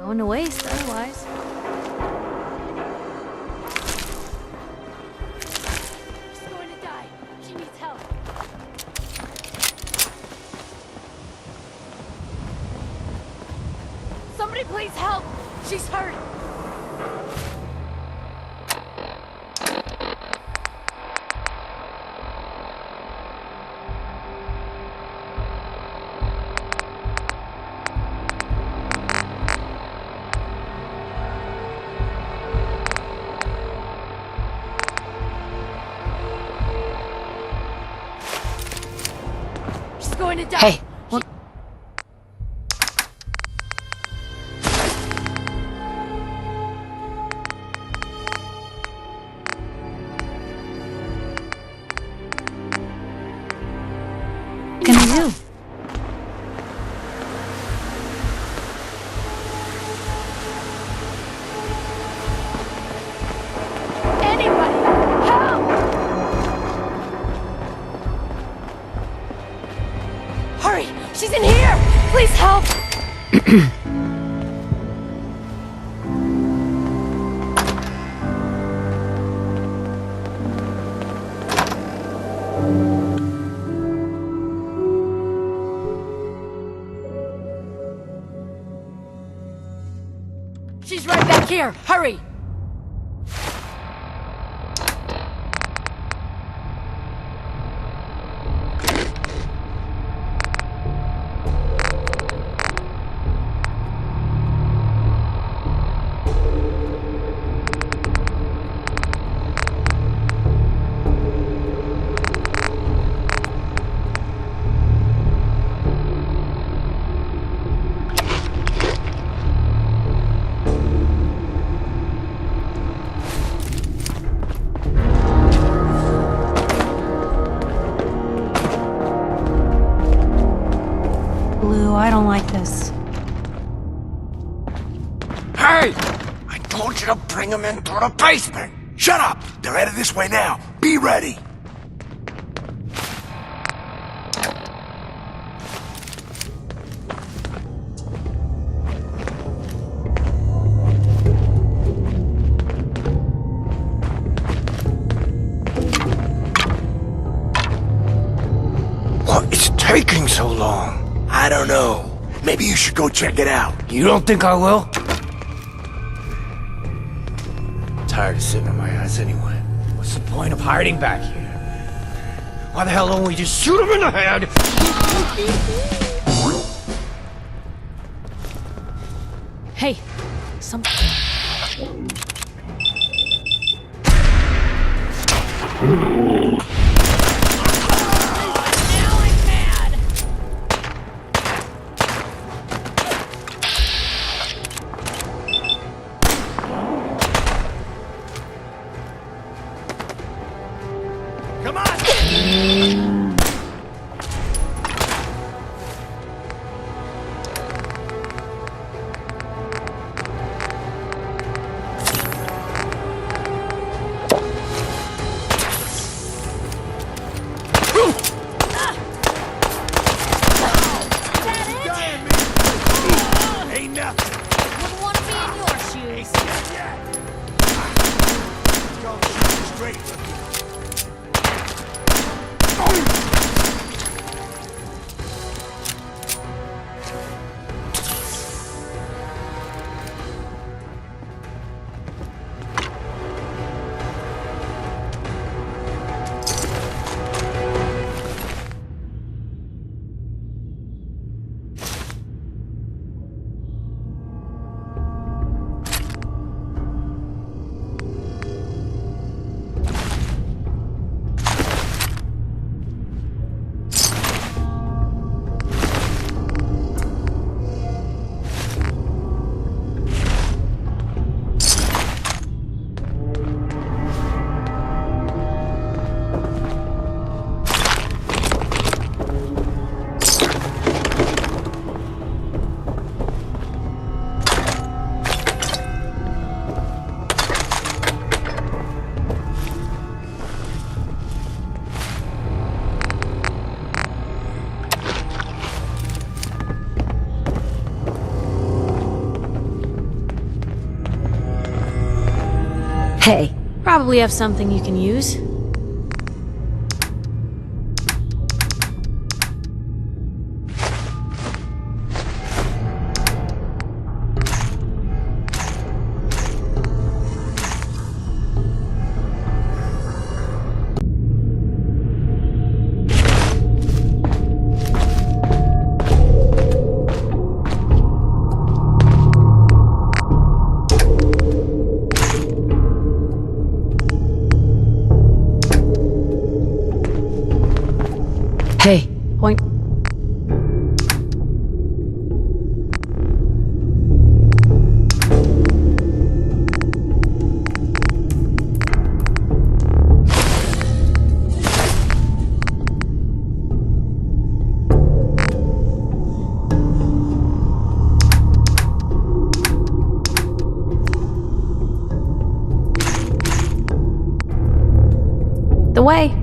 Going to waste otherwise. She's going to die. She needs help. Somebody please help. She's hurt. Going to die. Hey, what? Can I do? Anybody, help! Hurry! She's in here! Please help! She's right back here! Hurry! I don't like this. Hey! I told you to bring them into the basement! Shut up! They're headed this way now. Be ready! What is taking so long? I don't know. Maybe you should go check it out. You don't think I will? Tired of sitting on my ass anyway. What's the point of hiding back here? Why the hell don't we just shoot him in the head? Hey, some. Hey. Probably have something you can use. Hey, point. The way.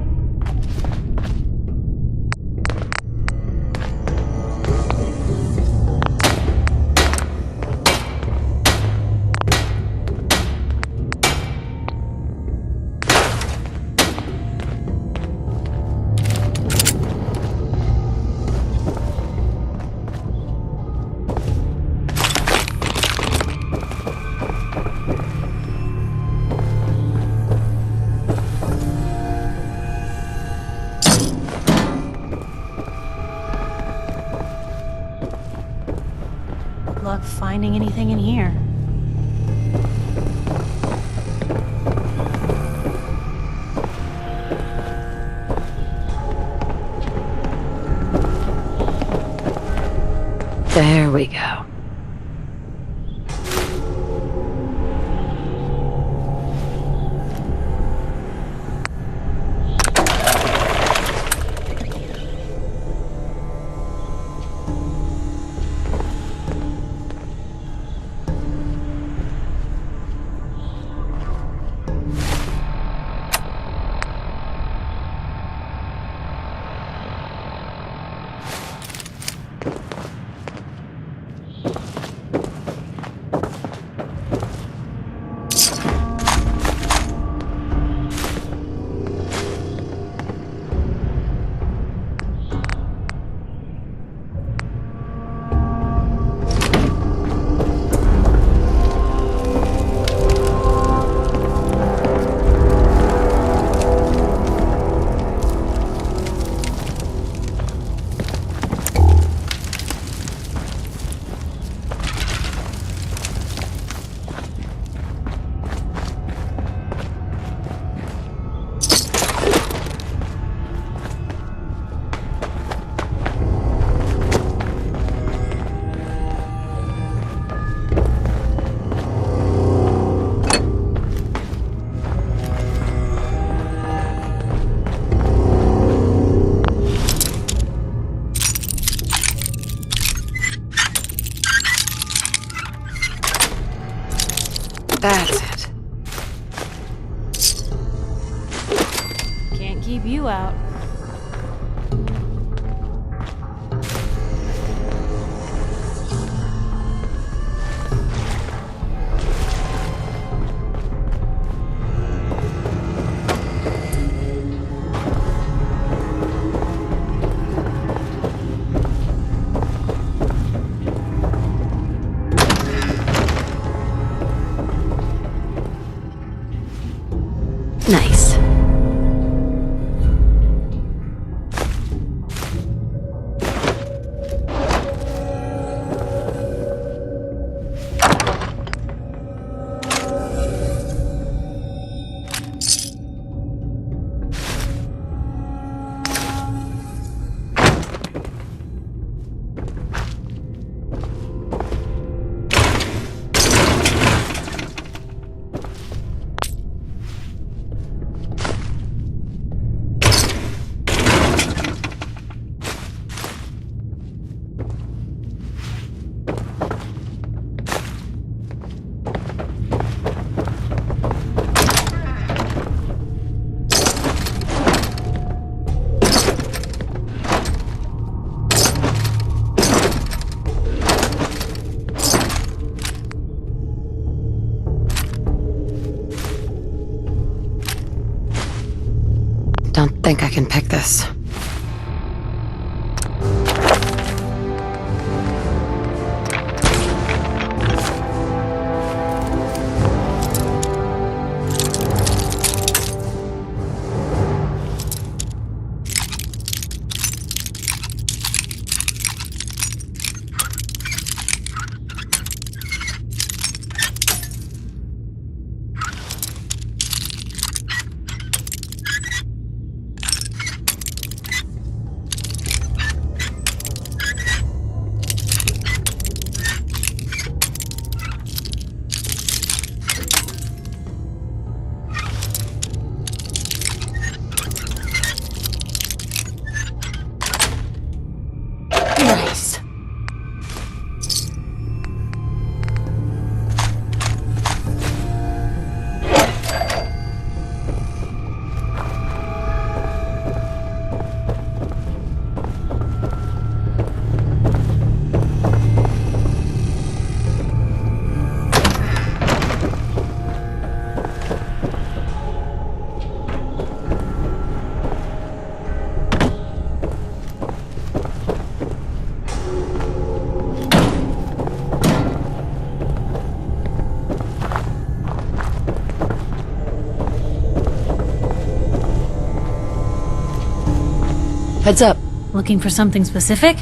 Luck finding anything in here. There we go. That's it. Can't keep you out. Nice. think I can pick this. Nice. Heads up. Looking for something specific?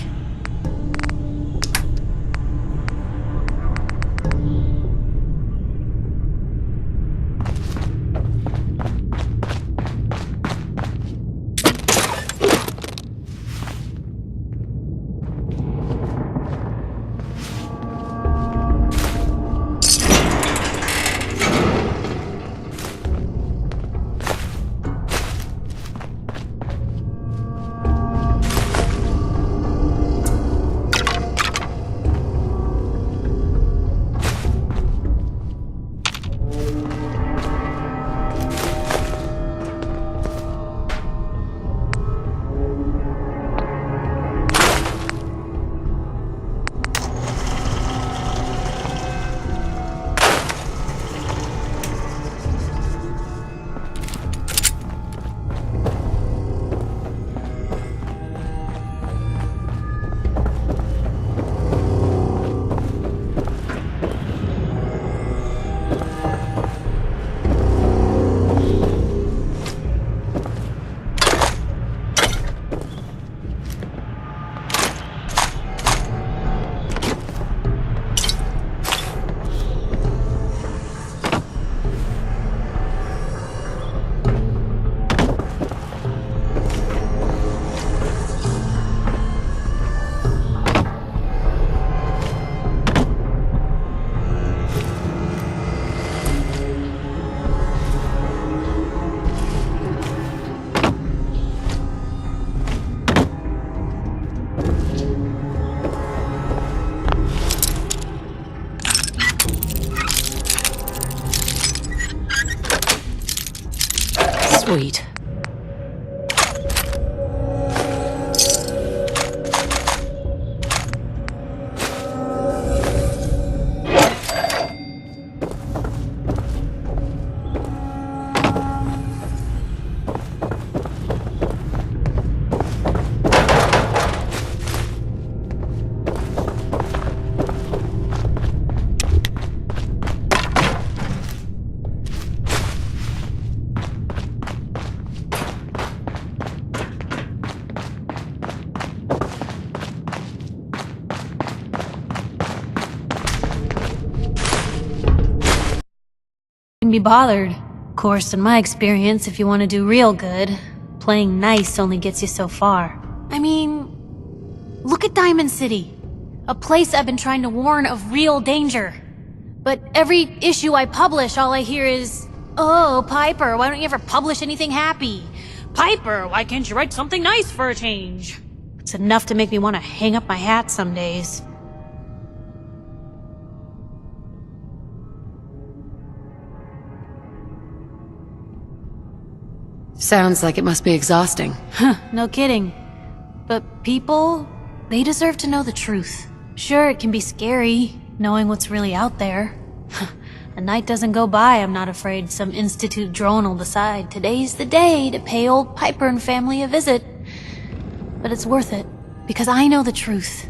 Sweet. Be bothered. Of course, in my experience, if you want to do real good, playing nice only gets you so far. I mean, look at Diamond City, a place I've been trying to warn of real danger. But every issue I publish, all I hear is, "Oh, Piper, why don't you ever publish anything happy? Piper, why can't you write something nice for a change?" It's enough to make me want to hang up my hat some days. Sounds like it must be exhausting. Huh, no kidding. But people, they deserve to know the truth. Sure, it can be scary, knowing what's really out there. A night doesn't go by, I'm not afraid some institute drone will decide today's the day to pay old Piper and family a visit. But it's worth it, because I know the truth.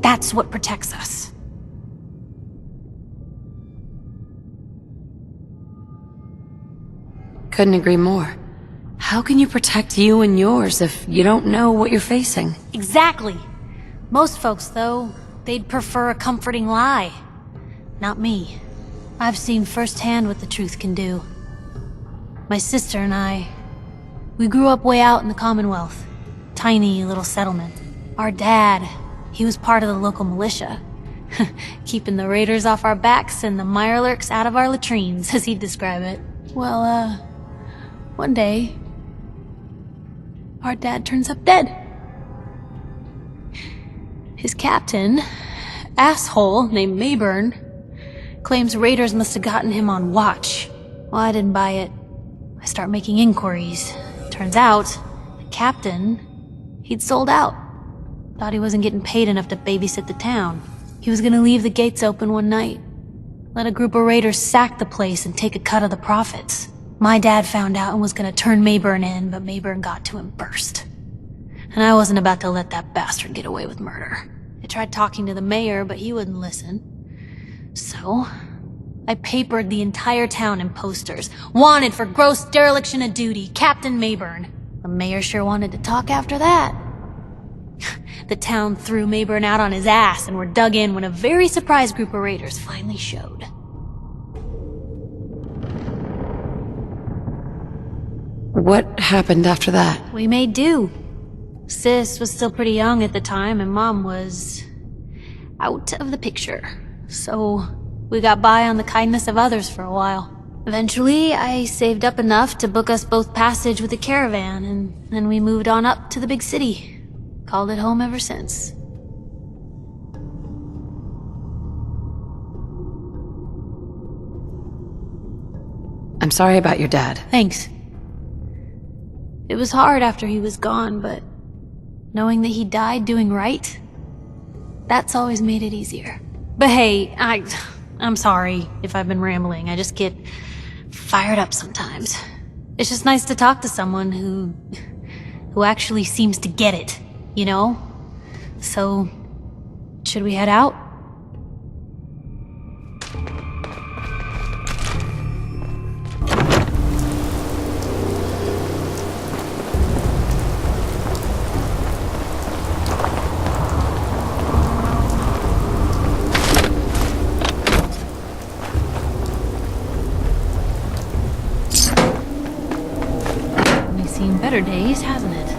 That's what protects us. Couldn't agree more. How can you protect you and yours if you don't know what you're facing? Exactly. Most folks, though, they'd prefer a comforting lie. Not me. I've seen firsthand what the truth can do. My sister and I, we grew up way out in the Commonwealth. Tiny little settlement. Our dad, he was part of the local militia. Keeping the raiders off our backs and the mirelurks out of our latrines, as he'd describe it. Well, one day, our dad turns up dead. His captain, asshole named Mayburn, claims raiders must have gotten him on watch. Well, I didn't buy it. I start making inquiries. Turns out, the captain, he'd sold out. Thought he wasn't getting paid enough to babysit the town. He was gonna leave the gates open one night, let a group of raiders sack the place and take a cut of the profits. My dad found out and was gonna turn Mayburn in, but Mayburn got to him first. And I wasn't about to let that bastard get away with murder. I tried talking to the mayor, but he wouldn't listen. So, I papered the entire town in posters. Wanted for gross dereliction of duty, Captain Mayburn. The mayor sure wanted to talk after that. The town threw Mayburn out on his ass and were dug in when a very surprised group of raiders finally showed. What happened after that? We made do. Sis was still pretty young at the time and Mom was out of the picture. So we got by on the kindness of others for a while. Eventually, I saved up enough to book us both passage with a caravan, and then we moved on up to the big city. Called it home ever since. I'm sorry about your dad. Thanks. It was hard after he was gone, but knowing that he died doing right, that's always made it easier. But hey, I'm sorry if I've been rambling. I just get fired up sometimes. It's just nice to talk to someone who actually seems to get it, you know? So, should we head out? Better days, hasn't it?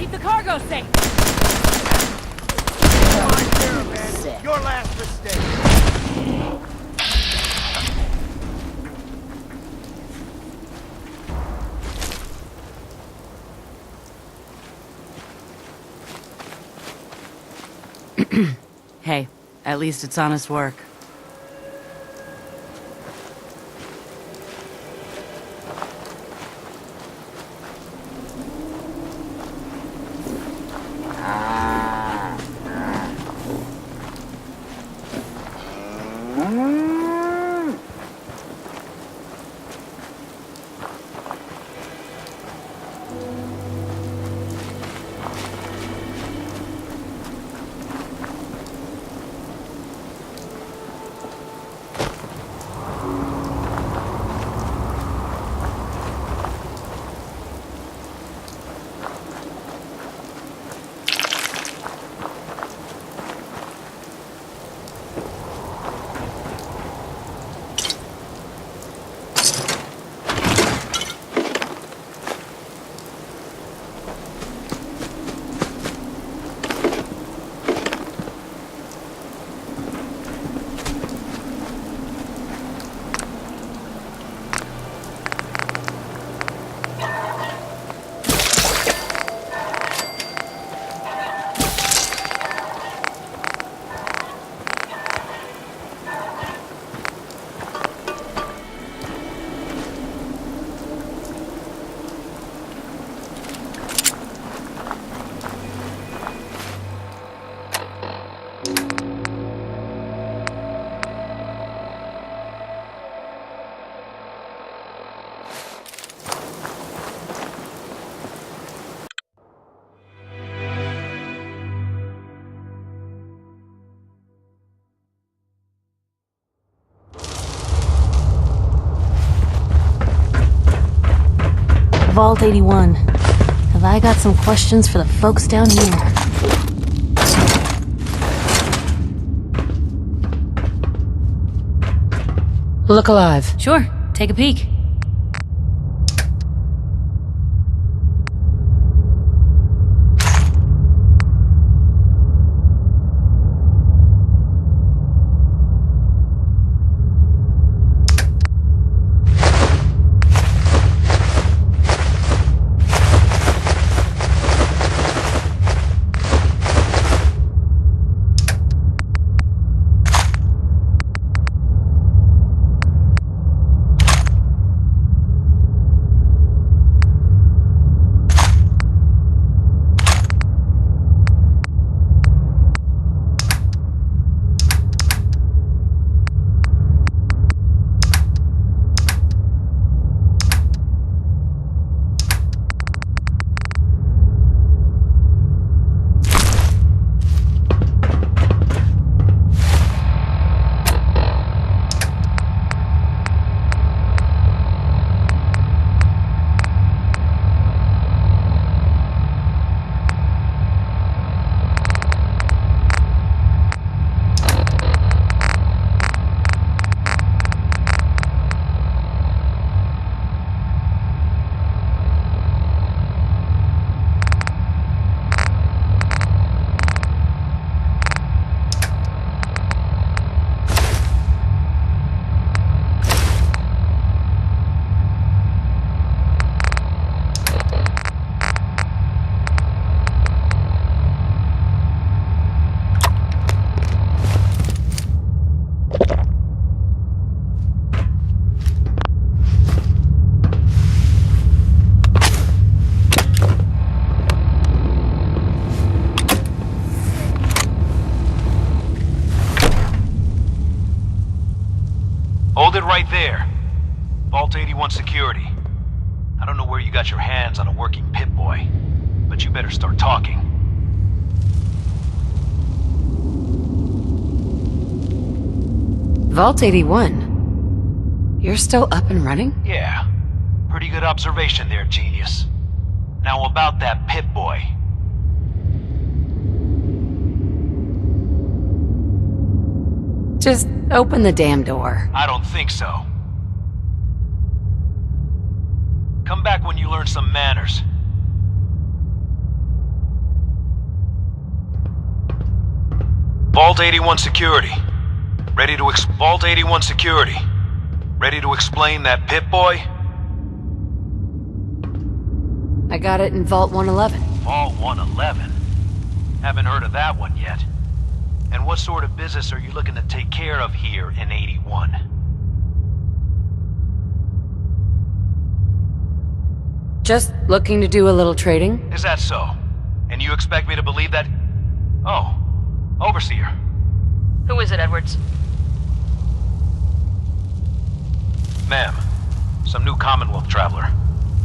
keep the cargo safe. Your last mistake. Hey, at least it's honest work. Vault 81. Have I got some questions for the folks down here? Look alive. Sure, take a peek. Hold it right there. Vault 81 security. I don't know where you got your hands on a working Pip-Boy, but you better start talking. Vault 81? You're still up and running? Yeah. Pretty good observation there, genius. Now about that Pip-Boy. Just open the damn door. I don't think so. Come back when you learn some manners. Vault 81 security. Ready to Vault 81 security. Ready to explain that Pip-Boy? I got it in Vault 111. Vault 111? Haven't heard of that one yet. And what sort of business are you looking to take care of here in 81? Just looking to do a little trading. Is that so? And you expect me to believe that? Oh, Overseer. Who is it, Edwards? Ma'am, some new Commonwealth traveler.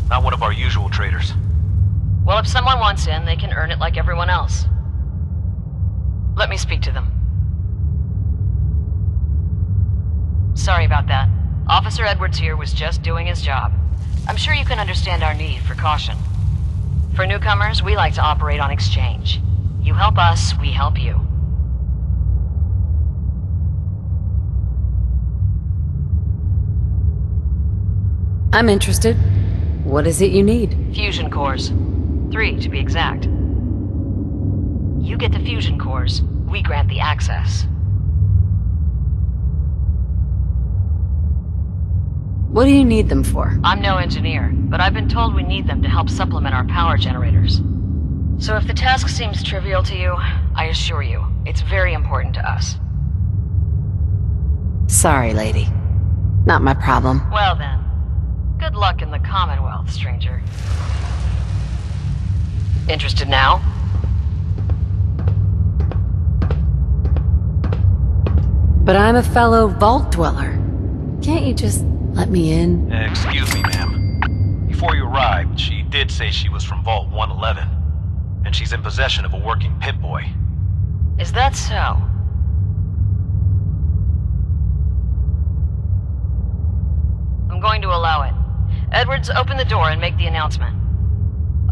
Not one of our usual traders. Well, if someone wants in, they can earn it like everyone else. Let me speak to them. Sorry about that. Officer Edwards here was just doing his job. I'm sure you can understand our need for caution. For newcomers, we like to operate on exchange. You help us, we help you. I'm interested. What is it you need? Fusion cores. 3, to be exact. You get the fusion cores, we grant the access. What do you need them for? I'm no engineer, but I've been told we need them to help supplement our power generators. So if the task seems trivial to you, I assure you, it's very important to us. Sorry, lady. Not my problem. Well then, good luck in the Commonwealth, stranger. Interested now? But I'm a fellow vault dweller. Can't you just let me in? Excuse me, ma'am. Before you arrived, she did say she was from Vault 111. And she's in possession of a working Pip-Boy. Is that so? I'm going to allow it. Edwards, open the door and make the announcement.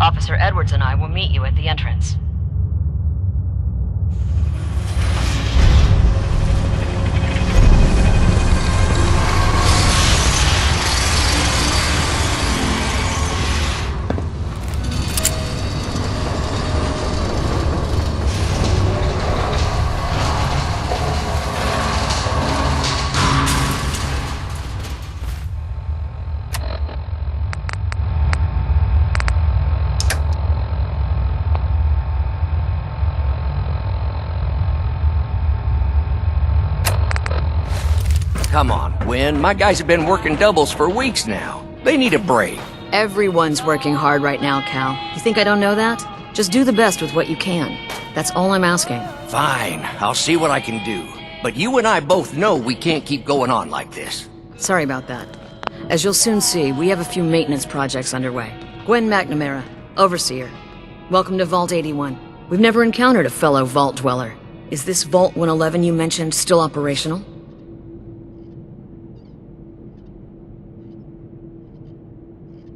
Officer Edwards and I will meet you at the entrance. Come on, Gwen. My guys have been working doubles for weeks now. They need a break. Everyone's working hard right now, Cal. You think I don't know that? Just do the best with what you can. That's all I'm asking. Fine, I'll see what I can do. But you and I both know we can't keep going on like this. Sorry about that. As you'll soon see, we have a few maintenance projects underway. Gwen McNamara, Overseer. Welcome to Vault 81. We've never encountered a fellow Vault Dweller. Is this Vault 111 you mentioned still operational?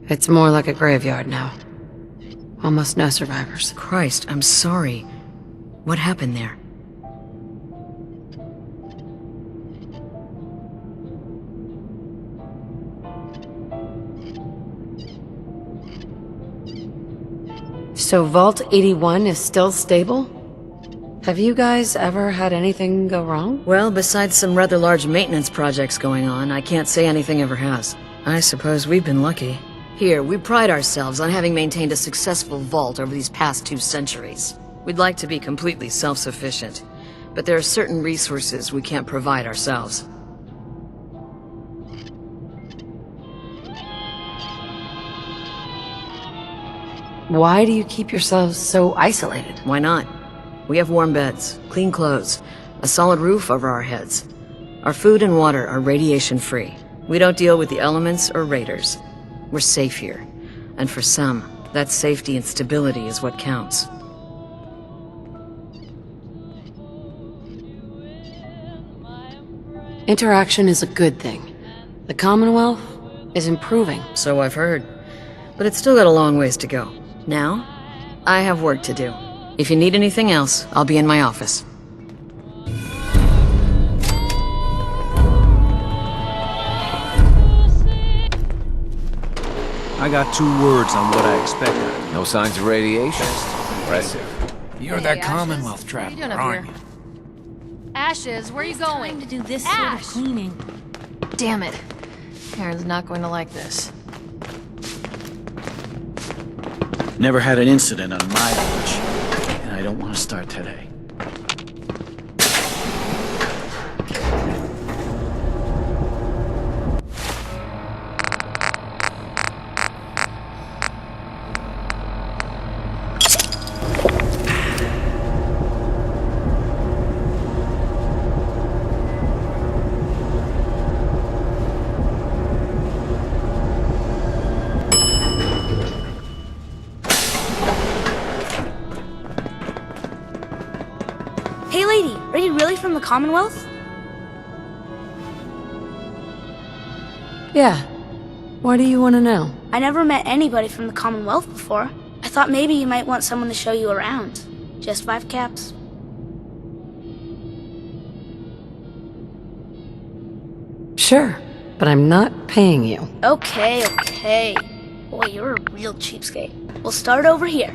It's more like a graveyard now. Almost no survivors. Christ, I'm sorry. What happened there? So Vault 81 is still stable? Have you guys ever had anything go wrong? Well, besides some rather large maintenance projects going on, I can't say anything ever has. I suppose we've been lucky. Here, we pride ourselves on having maintained a successful vault over these past 2 centuries. We'd like to be completely self-sufficient, but there are certain resources we can't provide ourselves. Why do you keep yourselves so isolated? Why not? We have warm beds, clean clothes, a solid roof over our heads. Our food and water are radiation-free. We don't deal with the elements or raiders. We're safe here. And for some, that safety and stability is what counts. Interaction is a good thing. The Commonwealth is improving. So I've heard. But it's still got a long ways to go. Now, I have work to do. If you need anything else, I'll be in my office. I got 2 words on what I expected. No signs of radiation. Impressive. You're that Commonwealth traveler, aren't you? Ashes, where are you going? Trying to do this Ash! sort of cleaning. Damn it. Aaron's not going to like this. Never had an incident on my watch, and I don't want to start today. Hey lady, are you really from the Commonwealth? Yeah. Why do you want to know? I never met anybody from the Commonwealth before. I thought maybe you might want someone to show you around. Just 5 caps. Sure, but I'm not paying you. Okay. Boy, you're a real cheapskate. We'll start over here.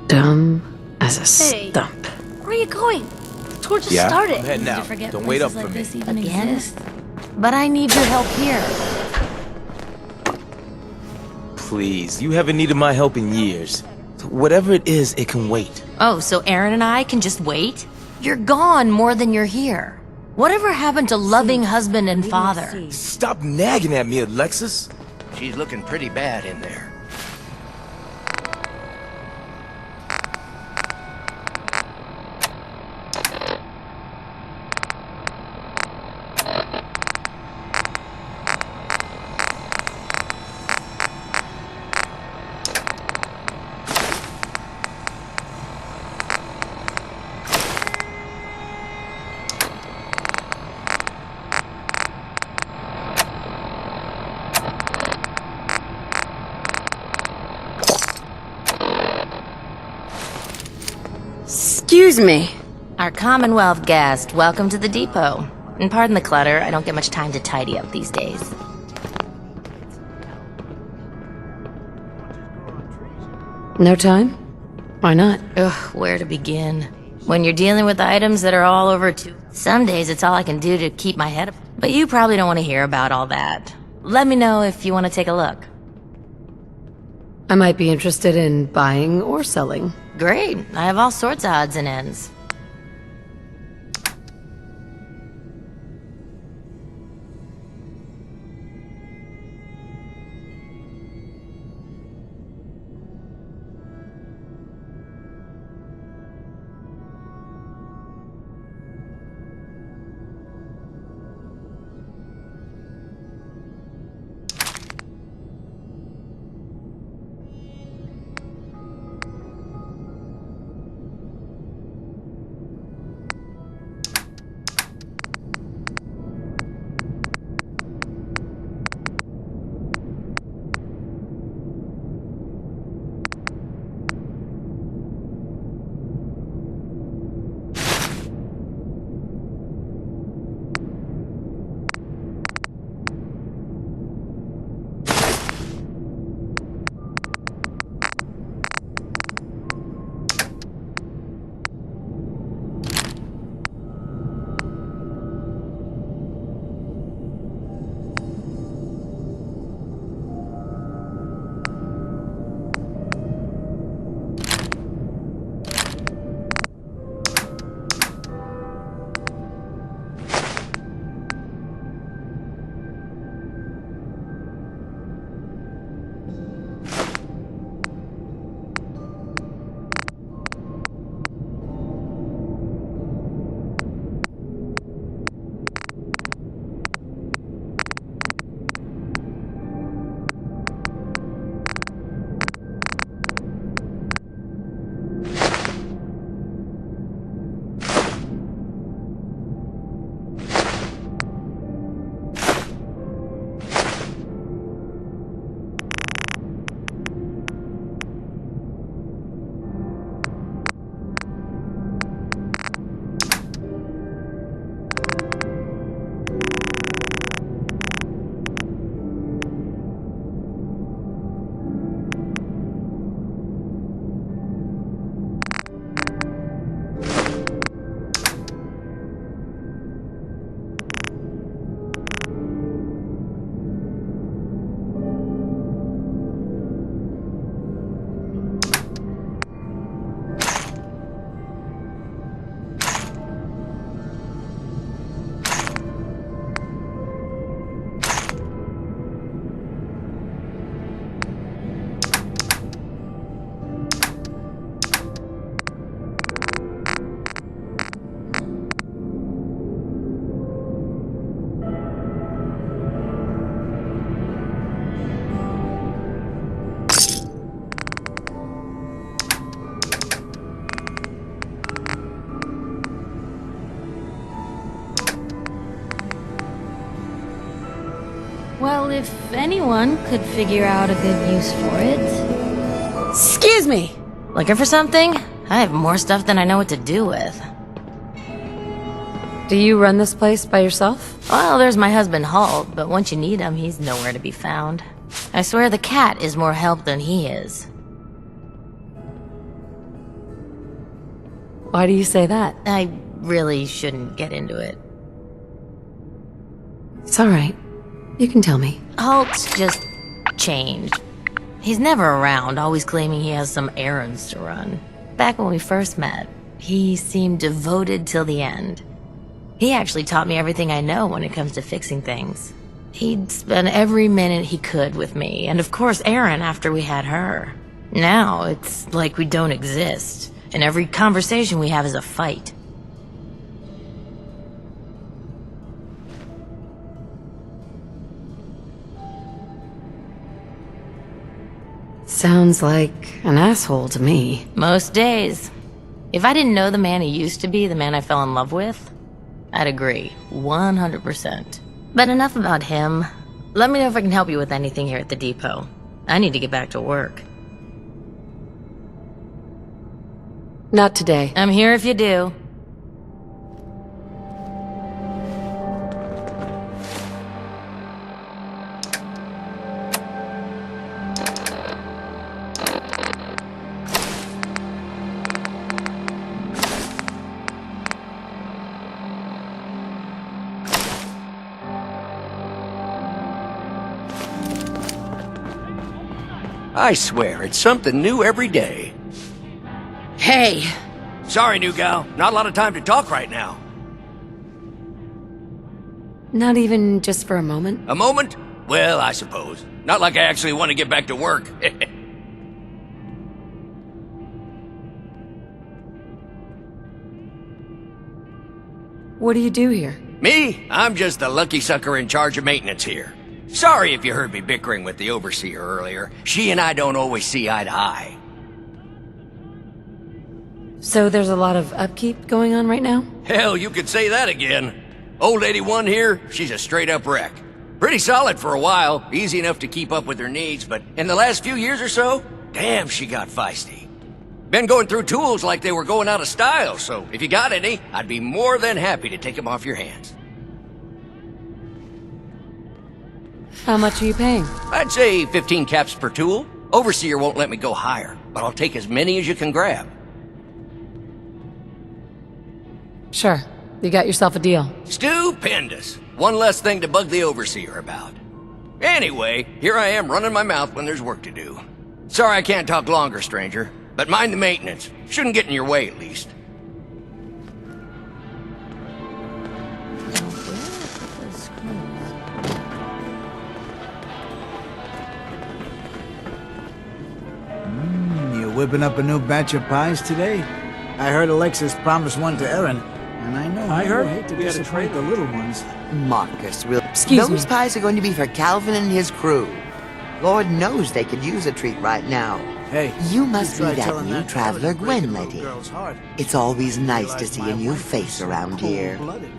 Dumb as a Hey. stump. Where are you going? The tour just Yeah, started. I'm heading To out. forget Don't wait up places for like me. this even Again? exist. But I need your help here. Please, you haven't needed my help in years. Whatever it is, it can wait. Oh, so Aaron and I can just wait? You're gone more than you're here. Whatever happened to loving husband and father? Stop nagging at me, Alexis. She's looking pretty bad in there. Excuse me. Our Commonwealth guest, welcome to the depot. And pardon the clutter, I don't get much time to tidy up these days. No time? Why not? Ugh, where to begin? When you're dealing with items that are all over too. Some days it's all I can do to keep my head up. But you probably don't want to hear about all that. Let me know if you want to take a look. I might be interested in buying or selling. Great, I have all sorts of odds and ends. Well, if anyone could figure out a good use for it. Excuse me! Looking for something? I have more stuff than I know what to do with. Do you run this place by yourself? Well, there's my husband Halt, but once you need him, he's nowhere to be found. I swear the cat is more help than he is. Why do you say that? I really shouldn't get into it. It's alright. You can tell me. Halt's just changed. He's never around, always claiming he has some errands to run. Back when we first met, he seemed devoted till the end. He actually taught me everything I know when it comes to fixing things. He'd spend every minute he could with me, and of course Erin after we had her. Now, it's like we don't exist, and every conversation we have is a fight. Sounds like an asshole to me. Most days. If I didn't know the man he used to be, the man I fell in love with, I'd agree, 100%. But enough about him. Let me know if I can help you with anything here at the depot. I need to get back to work. Not today. I'm here if you do. I swear, it's something new every day. Hey! Sorry, new gal. Not a lot of time to talk right now. Not even just for a moment? A moment? Well, I suppose. Not like I actually want to get back to work. What do you do here? Me? I'm just the lucky sucker in charge of maintenance here. Sorry if you heard me bickering with the overseer earlier. She and I don't always see eye to eye. So there's a lot of upkeep going on right now? Hell, you could say that again. Old 81 here, she's a straight-up wreck. Pretty solid for a while, easy enough to keep up with her needs, but in the last few years or so, damn, she got feisty. Been going through tools like they were going out of style, so if you got any, I'd be more than happy to take them off your hands. How much are you paying? I'd say 15 caps per tool. Overseer won't let me go higher, but I'll take as many as you can grab. Sure. You got yourself a deal. Stupendous. One less thing to bug the overseer about. Anyway, here I am running my mouth when there's work to do. Sorry I can't talk longer, stranger, but mind the maintenance. Shouldn't get in your way, at least. Whipping up a new batch of pies today? I heard Alexis promised one to Erin, and I know I hate to disappoint the little ones. Marcus, Excuse me. Those pies are going to be for Calvin and his crew. Lord knows they could use a treat right now. Hey, you must be try that telling new that traveler, to break a Gwen, little lady. girl's heart. It's always nice to see My a new wife face is so around here. cold-blooded.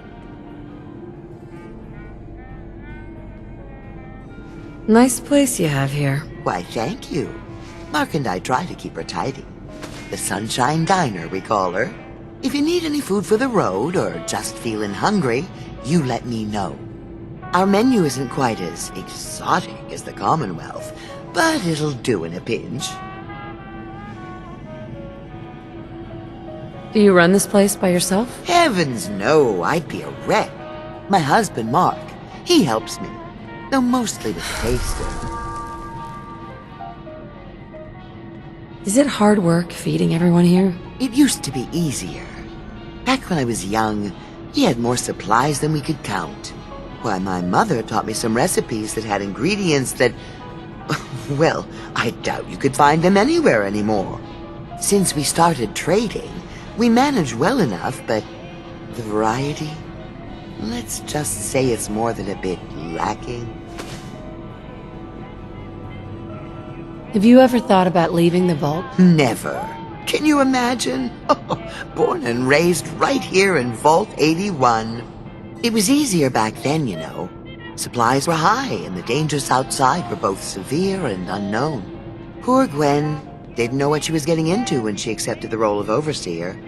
Nice place you have here. Why, thank you. Mark and I try to keep her tidy. The Sunshine Diner, we call her. If you need any food for the road or just feeling hungry, you let me know. Our menu isn't quite as exotic as the Commonwealth, but it'll do in a pinch. Do you run this place by yourself? Heavens no, I'd be a wreck. My husband, Mark, he helps me, though mostly with the tasting. Is it hard work feeding everyone here? It used to be easier. Back when I was young, we had more supplies than we could count. Why, my mother taught me some recipes that had ingredients that... well, I doubt you could find them anywhere anymore. Since we started trading, we managed well enough, but the variety... let's just say it's more than a bit lacking. Have you ever thought about leaving the vault? Never. Can you imagine? Born and raised right here in Vault 81. It was easier back then, you know. Supplies were high, and the dangers outside were both severe and unknown. Poor Gwen didn't know what she was getting into when she accepted the role of overseer.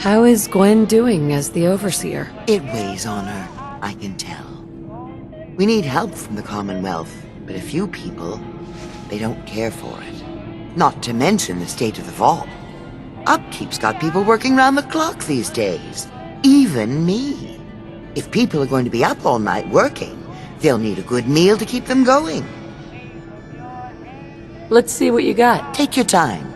How is Gwen doing as the overseer? It weighs on her, I can tell. We need help from the Commonwealth, but a few people, they don't care for it. Not to mention the state of the vault. Upkeep's got people working round the clock these days. Even me. If people are going to be up all night working, they'll need a good meal to keep them going. Let's see what you got. Take your time.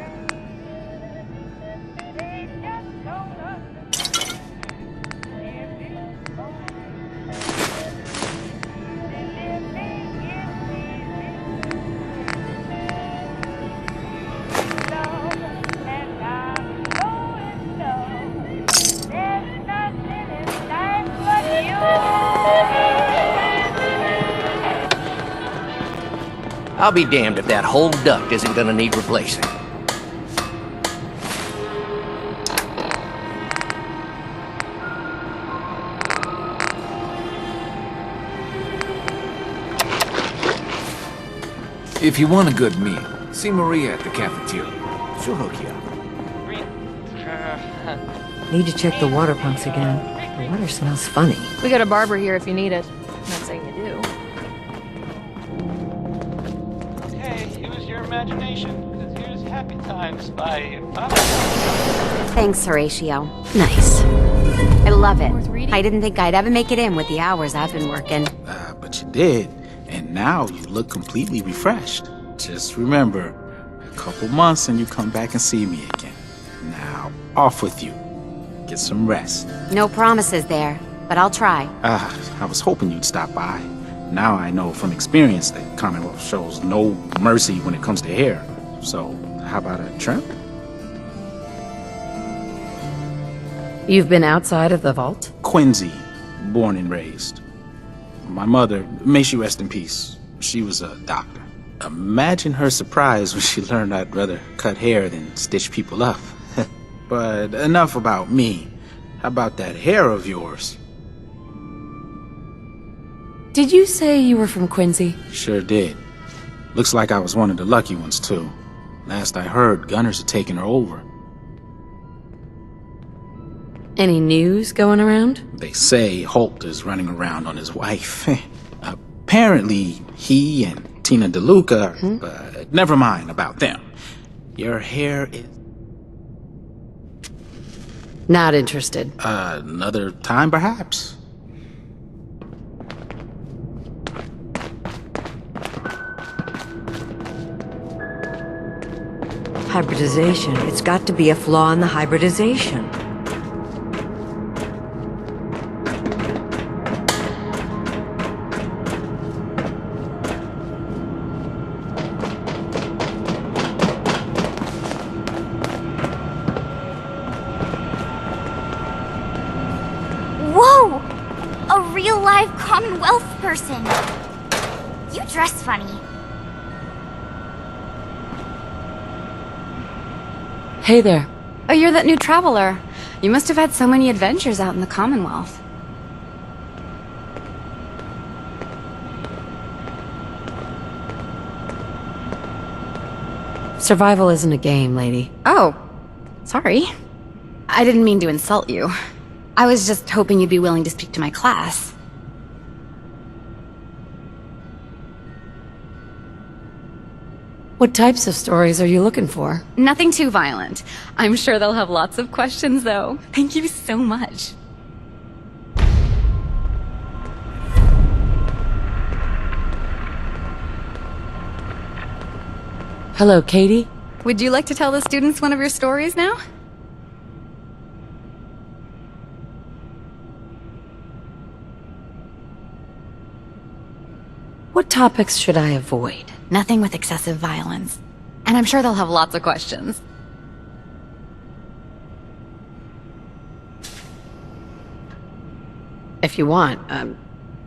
I'll be damned if that whole duct isn't gonna need replacing. If you want a good meal, see Maria at the cafeteria. She'll hook you up. Need to check the water pumps again. The water smells funny. We got a barber here if you need it. I'm not saying you do. Imagination, because here's Happy Times by Thanks, Horatio. Nice. I love it. I didn't think I'd ever make it in with the hours I've been working. But you did, and now you look completely refreshed. Just remember, a couple months and you come back and see me again. Now, off with you. Get some rest. No promises there, but I'll try. I was hoping you'd stop by. Now I know from experience that Commonwealth shows no mercy when it comes to hair. So, how about a trim? You've been outside of the vault? Quincy, born and raised. My mother, may she rest in peace, she was a doctor. Imagine her surprise when she learned I'd rather cut hair than stitch people up. But enough about me. How about that hair of yours? Did you say you were from Quincy? Sure did. Looks like I was one of the lucky ones, too. Last I heard, gunners had taken her over. Any news going around? They say Holt is running around on his wife. Apparently, he and Tina DeLuca, but never mind about them. Your hair is... Not interested. Another time, perhaps? Hybridization. It's got to be a flaw in the hybridization. Whoa! A real live Commonwealth person! You dress funny. Hey there. Oh, you're that new traveler. You must have had so many adventures out in the Commonwealth. Survival isn't a game, lady. Oh, sorry. I didn't mean to insult you. I was just hoping you'd be willing to speak to my class. What types of stories are you looking for? Nothing too violent. I'm sure they'll have lots of questions, though. Thank you so much. Hello, Katie? Would you like to tell the students one of your stories now? What topics should I avoid? Nothing with excessive violence. And I'm sure they'll have lots of questions. If you want,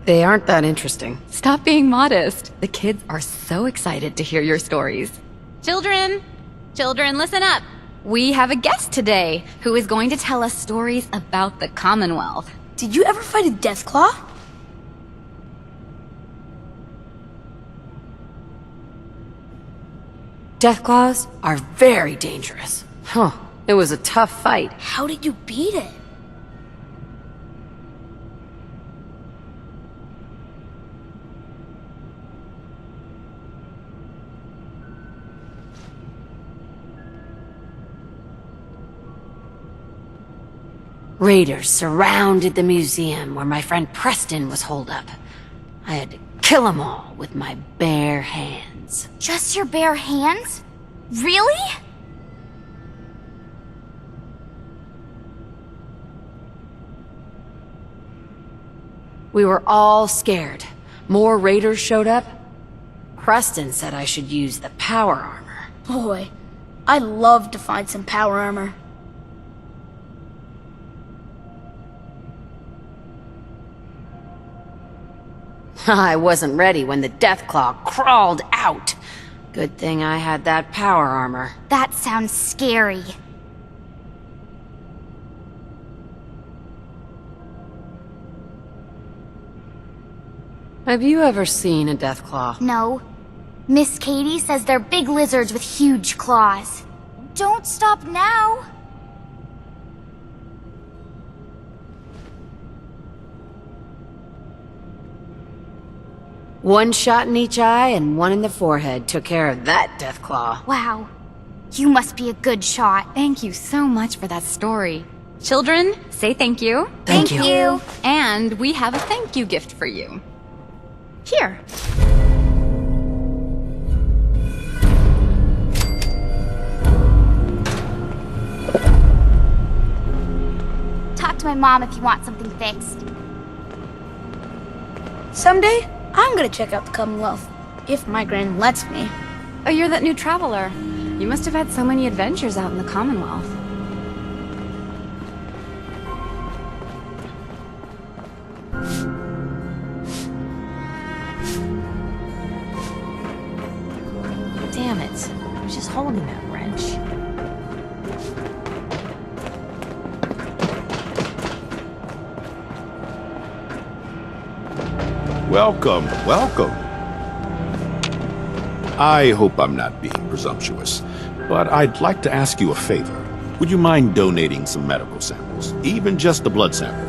they aren't that interesting. Stop being modest. The kids are so excited to hear your stories. Children! Children, listen up! We have a guest today who is going to tell us stories about the Commonwealth. Did you ever fight a Deathclaw? Deathclaws are very dangerous. Huh. It was a tough fight. How did you beat it? Raiders surrounded the museum where my friend Preston was holed up. I had to kill them all with my bare hands. Just your bare hands? Really? We were all scared. More raiders showed up. Preston said I should use the power armor. Boy, I'd love to find some power armor. I wasn't ready when the Deathclaw crawled out. Good thing I had that power armor. That sounds scary. Have you ever seen a Deathclaw? No. Miss Katie says they're big lizards with huge claws. Don't stop now! One shot in each eye and one in the forehead took care of that Deathclaw. Wow. You must be a good shot. Thank you so much for that story. Children, say thank you. Thank you. And we have a thank you gift for you. Here. Talk to my mom if you want something fixed. Someday, I'm gonna check out the Commonwealth, if my gran lets me. Oh, you're that new traveler. You must have had so many adventures out in the Commonwealth. Damn it. I was just holding that wrench. Welcome, welcome. I hope I'm not being presumptuous, but I'd like to ask you a favor. Would you mind donating some medical samples, even just a blood sample?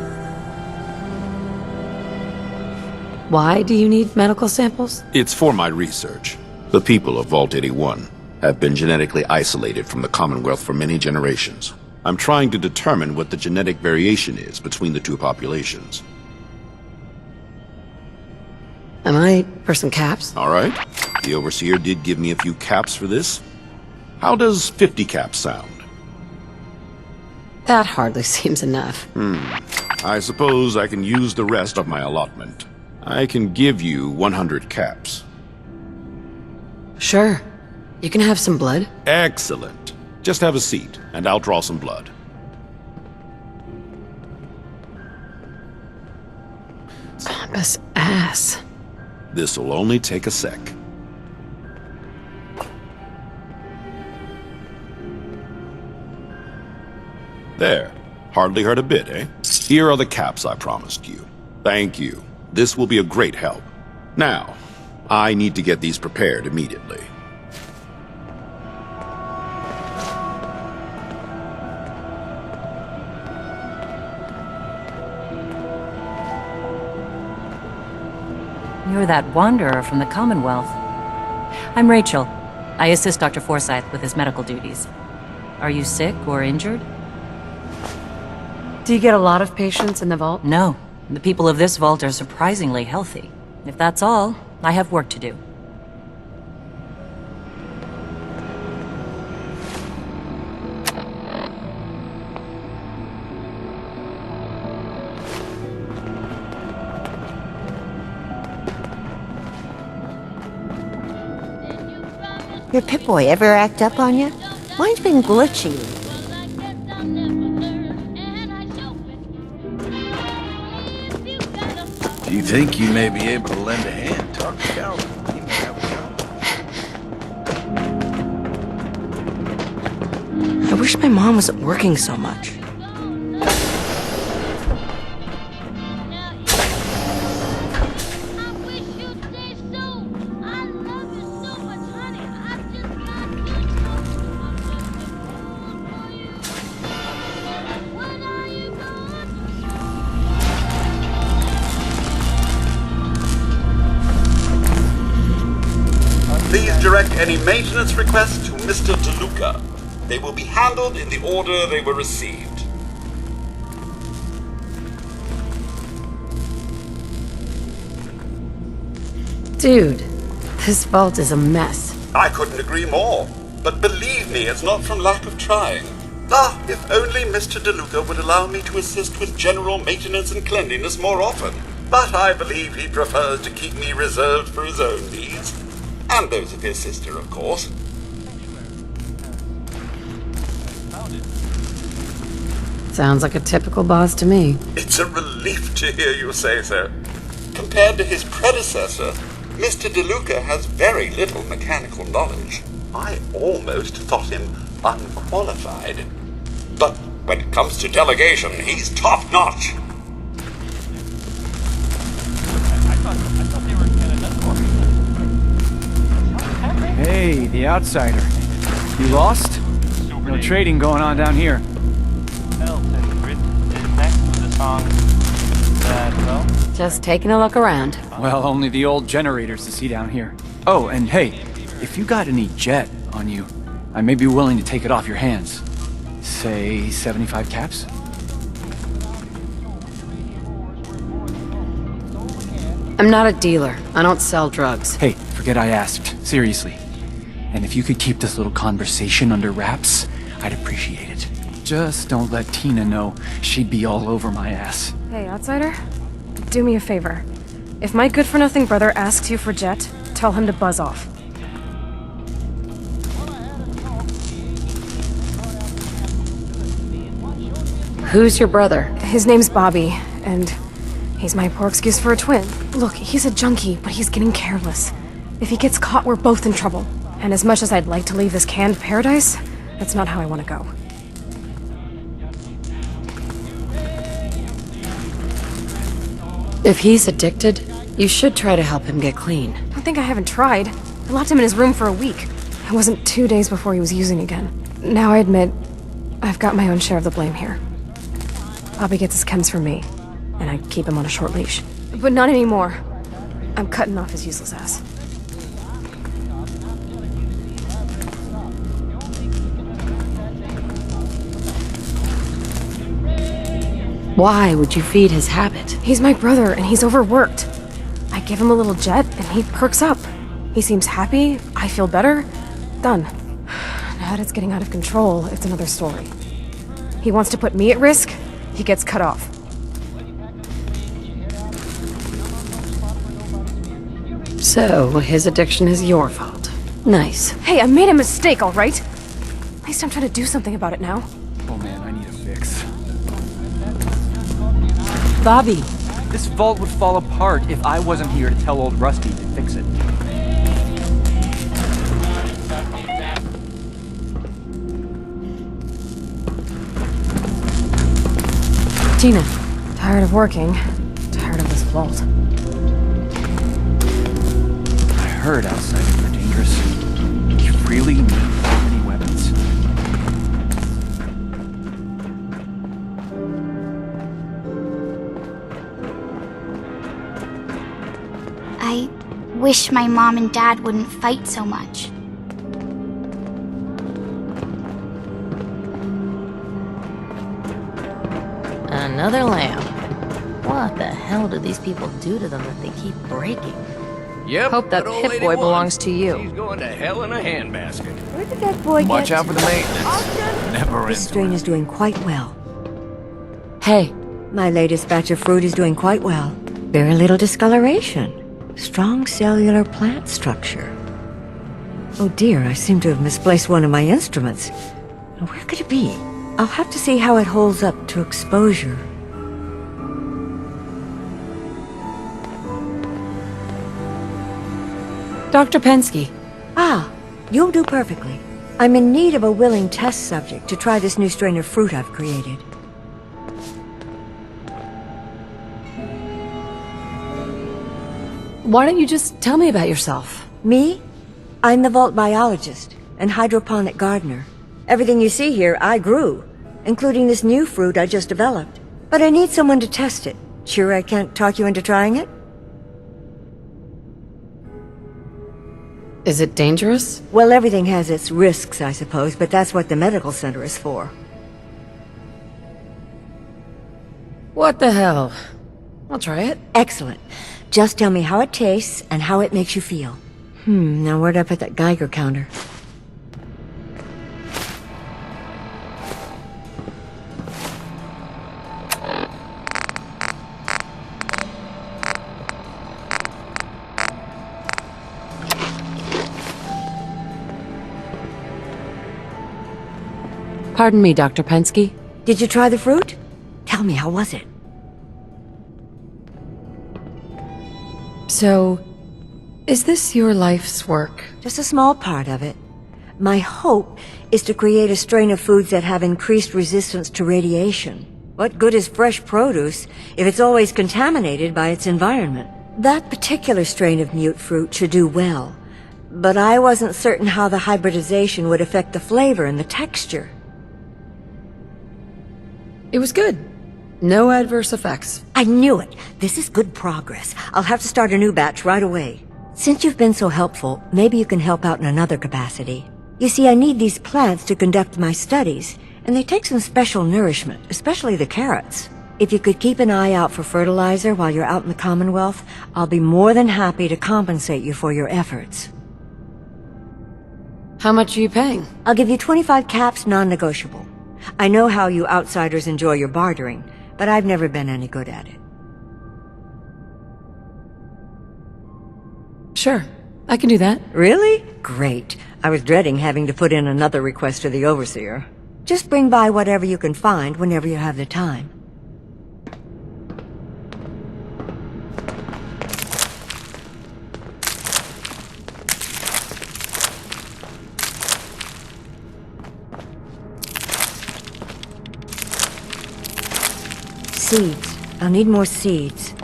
Why do you need medical samples? It's for my research. The people of Vault 81 have been genetically isolated from the Commonwealth for many generations. I'm trying to determine what the genetic variation is between the two populations. Am I for some caps? All right. The Overseer did give me a few caps for this. How does 50 caps sound? That hardly seems enough. I suppose I can use the rest of my allotment. I can give you 100 caps. Sure. You can have some blood. Excellent. Just have a seat, and I'll draw some blood. Pompous ass. This'll only take a sec. There. Hardly hurt a bit, eh? Here are the caps I promised you. Thank you. This will be a great help. Now, I need to get these prepared immediately. You're that wanderer from the Commonwealth. I'm Rachel. I assist Dr. Forsyth with his medical duties. Are you sick or injured? Do you get a lot of patients in the vault? No. The people of this vault are surprisingly healthy. If that's all, I have work to do. Your Pip-Boy ever act up on you? Mine's been glitchy. Do you think you may be able to lend a hand? Talk to Calvin. I wish my mom wasn't working so much. redirect any maintenance requests to Mr. DeLuca. They will be handled in the order they were received. Dude, this vault is a mess. I couldn't agree more. But believe me, it's not from lack of trying. Ah, if only Mr. DeLuca would allow me to assist with general maintenance and cleanliness more often. But I believe he prefers to keep me reserved for his own needs. And those of his sister, of course. Sounds like a typical boss to me. It's a relief to hear you say so. Compared to his predecessor, Mr. DeLuca has very little mechanical knowledge. I almost thought him unqualified. But when it comes to delegation, he's top-notch. Hey, the outsider. You lost? No trading going on down here. Just taking a look around. Well, only the old generators to see down here. Oh, and hey, if you got any jet on you, I may be willing to take it off your hands. Say 75 caps? I'm not a dealer. I don't sell drugs. Hey, forget I asked. Seriously. And if you could keep this little conversation under wraps, I'd appreciate it. Just don't let Tina know. She'd be all over my ass. Hey, outsider. Do me a favor. If my good-for-nothing brother asks you for jet, tell him to buzz off. Who's your brother? His name's Bobby, and he's my poor excuse for a twin. Look, he's a junkie, but he's getting careless. If he gets caught, we're both in trouble. And as much as I'd like to leave this canned paradise, that's not how I want to go. If he's addicted, you should try to help him get clean. I think I haven't tried. I locked him in his room for a week. It wasn't 2 days before he was using again. Now I admit, I've got my own share of the blame here. Bobby gets his chems from me, and I keep him on a short leash. But not anymore. I'm cutting off his useless ass. Why would you feed his habit? He's my brother, and he's overworked. I give him a little jet, and he perks up. He seems happy, I feel better. Done. Now that it's getting out of control, it's another story. He wants to put me at risk, he gets cut off. So, his addiction is your fault. Nice. Hey, I made a mistake, all right? At least I'm trying to do something about it now. Oh man, I need a fix. Bobby! This vault would fall apart if I wasn't here to tell old Rusty to fix it. Tina. Tired of working. Tired of this vault. I heard outsiders are dangerous. You really need that many weapons? I wish my mom and dad wouldn't fight so much. Another lamp. What the hell do these people do to them that they keep breaking? Yep. Hope that Pip-Boy belongs to you. He's going to hell in a handbasket. Where did that boy Watch get out for the maintenance. Never This strain is doing quite well. Hey. My latest batch of fruit is doing quite well. Very little discoloration. Strong cellular plant structure. Oh dear, I seem to have misplaced one of my instruments. Where could it be? I'll have to see how it holds up to exposure. Dr. Pensky. Ah, you'll do perfectly. I'm in need of a willing test subject to try this new strain of fruit I've created. Why don't you just tell me about yourself? Me? I'm the vault biologist and hydroponic gardener. Everything you see here, I grew, including this new fruit I just developed. But I need someone to test it. Sure I can't talk you into trying it? Is it dangerous? Well, everything has its risks, I suppose, but that's what the medical center is for. What the hell? I'll try it. Excellent. Just tell me how it tastes and how it makes you feel. Now where'd I put that Geiger counter? Pardon me, Dr. Pensky. Did you try the fruit? Tell me, how was it? So, is this your life's work? Just a small part of it. My hope is to create a strain of foods that have increased resistance to radiation. What good is fresh produce if it's always contaminated by its environment? That particular strain of mute fruit should do well, but I wasn't certain how the hybridization would affect the flavor and the texture. It was good. No adverse effects. I knew it. This is good progress. I'll have to start a new batch right away. Since you've been so helpful, maybe you can help out in another capacity. You see, I need these plants to conduct my studies, and they take some special nourishment, especially the carrots. If you could keep an eye out for fertilizer while you're out in the Commonwealth, I'll be more than happy to compensate you for your efforts. How much are you paying? I'll give you 25 caps, non-negotiable. I know how you outsiders enjoy your bartering, but I've never been any good at it. Sure, I can do that. Really? Great. I was dreading having to put in another request to the overseer. Just bring by whatever you can find whenever you have the time. Seeds. I'll need more seeds.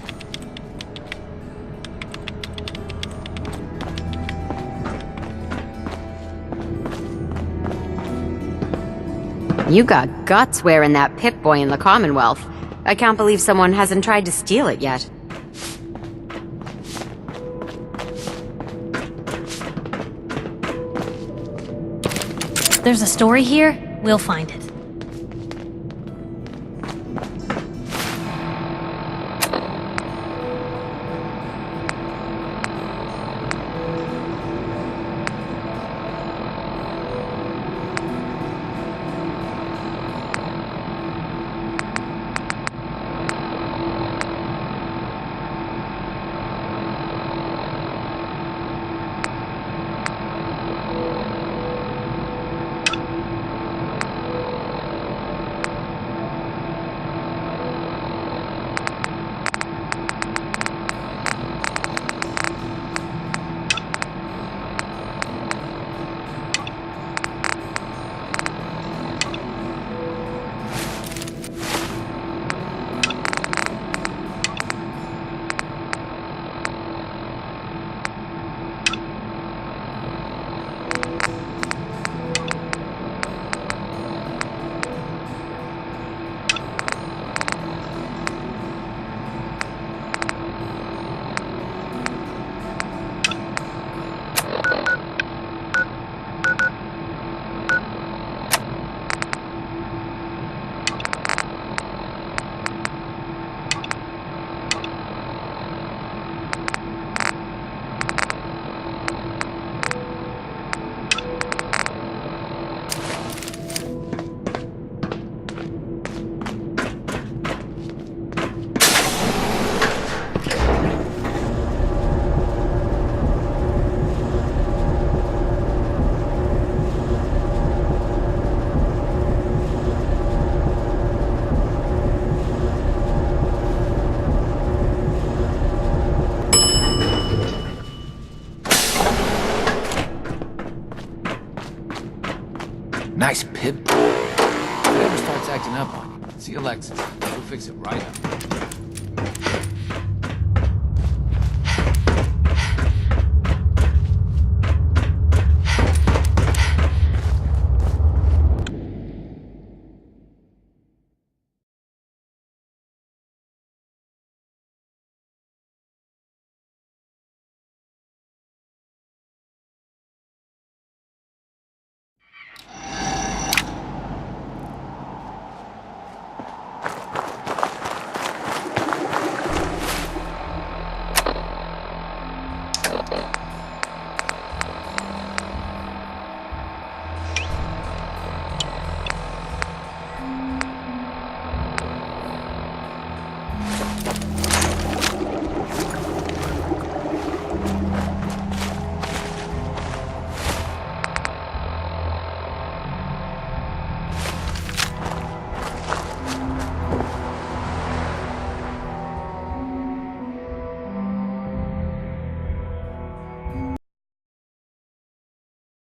You got guts wearing that Pip-Boy in the Commonwealth. I can't believe someone hasn't tried to steal it yet. There's a story here, we'll find it. Nice Pip. If it ever starts acting up on you, see Alexis. She'll fix it right up.